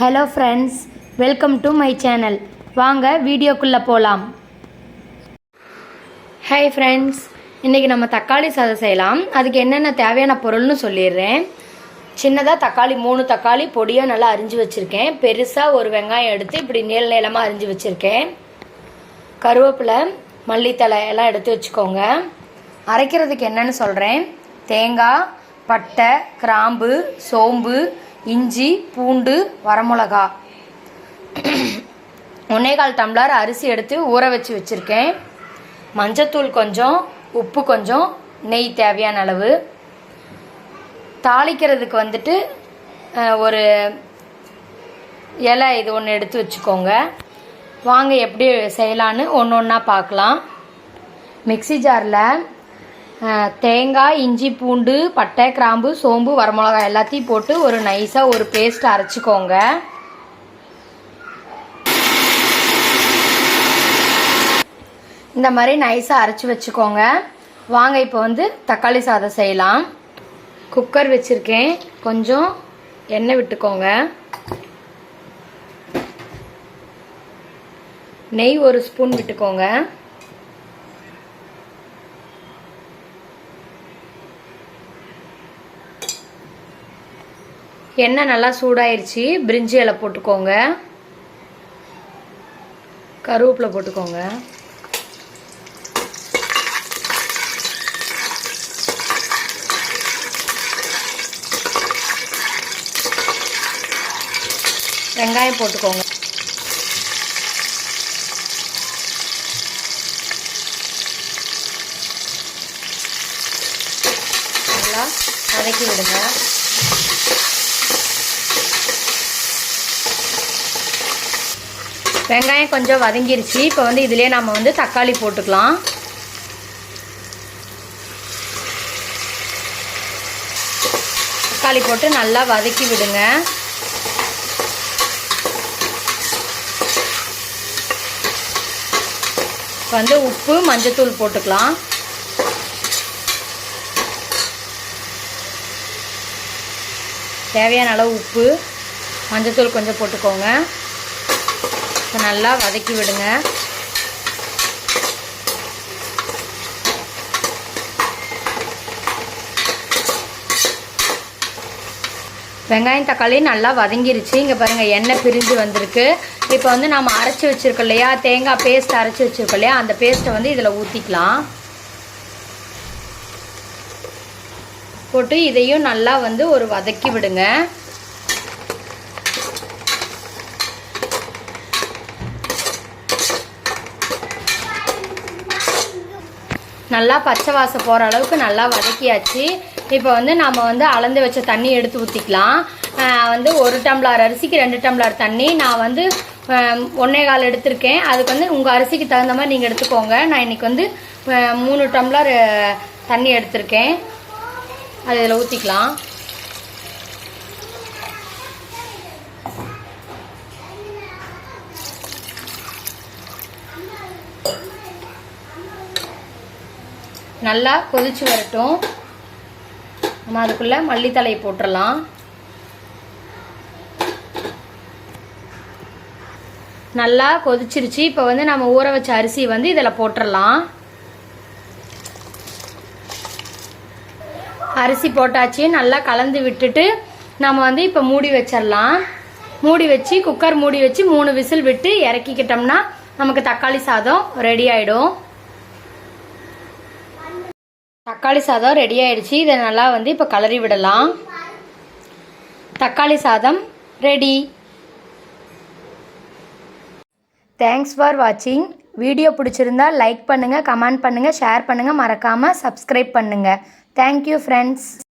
Hello friends, welcome to my channel. வாங்க வீடியோக்குள்ளே போகலாம். ஹாய் ஃப்ரெண்ட்ஸ், இன்றைக்கி நம்ம தக்காளி சாதம் செய்யலாம். அதுக்கு என்னென்ன தேவையான பொருள்னு சொல்லிடுறேன். சின்னதாக தக்காளி 3 தக்காளி பொடியாக நல்லா அரிஞ்சு வச்சுருக்கேன். பெருசாக ஒரு வெங்காயம் எடுத்து இப்படி நீளமாக அரிஞ்சு வச்சுருக்கேன். கருவேப்பிலை, மல்லித்தலை எல்லாம் எடுத்து வச்சுக்கோங்க. அரைக்கிறதுக்கு என்னென்னு சொல்கிறேன். தேங்காய், பட்டை, கிராம்பு, சோம்பு, இஞ்சி, பூண்டு, வரமிளகா, 1.25 டம்ளர் அரிசி எடுத்து ஊற வச்சு வச்சுருக்கேன். மஞ்சத்தூள் கொஞ்சம், உப்பு கொஞ்சம், நெய் தேவையான அளவு. தாளிக்கிறதுக்கு வந்துட்டு ஒரு இலை இது ஒன்று எடுத்து வச்சுக்கோங்க. வாங்க எப்படி செய்யலான்னு ஒன்று ஒன்றா பார்க்கலாம். மிக்ஸி ஜாரில் தேங்காய், இஞ்சி, பூண்டு, பட்டை, கிராம்பு, சோம்பு, வரமிளகாய் எல்லாத்தையும் போட்டு ஒரு நைஸாக ஒரு பேஸ்ட் அரைச்சிக்கோங்க. இந்த மாதிரி நைஸாக அரைச்சி வச்சுக்கோங்க. வாங்க இப்போ தக்காளி சாதம் செய்யலாம். குக்கர் வச்சுருக்கேன். கொஞ்சம் எண்ணெய் விட்டுக்கோங்க. நெய் 1 ஸ்பூன் விட்டுக்கோங்க. எண்ணெய் நல்லா சூடாயிருச்சு. பிரிஞ்சி இலை போட்டுக்கோங்க. கருவேப்பிலை போட்டுக்கோங்க. வெங்காயம் போட்டுக்கோங்க. நல்லா வதக்கி விடுங்க. வெங்காயம் கொஞ்சம் வதங்கிருச்சு. இப்போ இதிலே நம்ம தக்காளி போட்டுக்கலாம். தக்காளி போட்டு நல்லா வதக்கி விடுங்க. உப்பு, மஞ்சத்தூள் போட்டுக்கலாம். தேவையான அளவு உப்பு, மஞ்சத்தூள் கொஞ்சம் போட்டுக்கோங்க. நல்லா வதக்கி விடுங்க. வெங்காயம் தக்காளி நல்லா வதங்கிருச்சு. இங்கே பாருங்கள், எண்ணெய் பிரிஞ்சு வந்திருக்கு. இப்போ நம்ம அரைச்சி வச்சுருக்கோம் இல்லையா, தேங்காய் பேஸ்ட் அரைச்சி வச்சுருக்கோம் இல்லையா, அந்த பேஸ்ட்டை இதில் ஊற்றிக்கலாம். போட்டு இதையும் நல்லா ஒரு வதக்கி விடுங்க. நல்லா பச்சை வாசம் போகிற அளவுக்கு நல்லா வதக்கியாச்சு. இப்போ நம்ம அளந்து வச்ச தண்ணி எடுத்து ஊற்றிக்கலாம். 1 டம்ளர் அரிசிக்கு 2 டம்ளர் தண்ணி. நான் 1.25 எடுத்திருக்கேன். அதுக்கு உங்கள் அரிசிக்கு தகுந்த மாதிரி நீங்கள் எடுத்துக்கோங்க. நான் இன்றைக்கி 3 டம்ளர் தண்ணி எடுத்திருக்கேன். அது இதில் ஊற்றிக்கலாம். நல்லா கொதிச்சு வரட்டும். நம்ம அதுக்குள்ளே மல்லித்தலை போட்டுடலாம். நல்லா கொதிச்சிருச்சு. இப்போ நம்ம ஊற வச்ச அரிசி இதில் போட்டுடலாம். அரிசி போட்டாச்சு. நல்லா கலந்து விட்டுட்டு நம்ம இப்போ மூடி வச்சிடலாம். மூடி வச்சு குக்கர் மூடி வச்சு 3 விசில் விட்டு இறக்கிக்கிட்டோம்னா நமக்கு தக்காளி சாதம் ரெடி ஆகிடும். தக்காளி சாதம் ரெடி ஆயிடுச்சு. இதை நல்லா இப்போ கலரி விடலாம். தக்காளி சாதம் ரெடி. தேங்க்ஸ் ஃபார் வாட்சிங். வீடியோ பிடிச்சிருந்தா லைக் பண்ணுங்கள், கமெண்ட் பண்ணுங்கள், ஷேர் பண்ணுங்கள், மறக்காமல் சப்ஸ்கிரைப் பண்ணுங்கள். Thank you friends.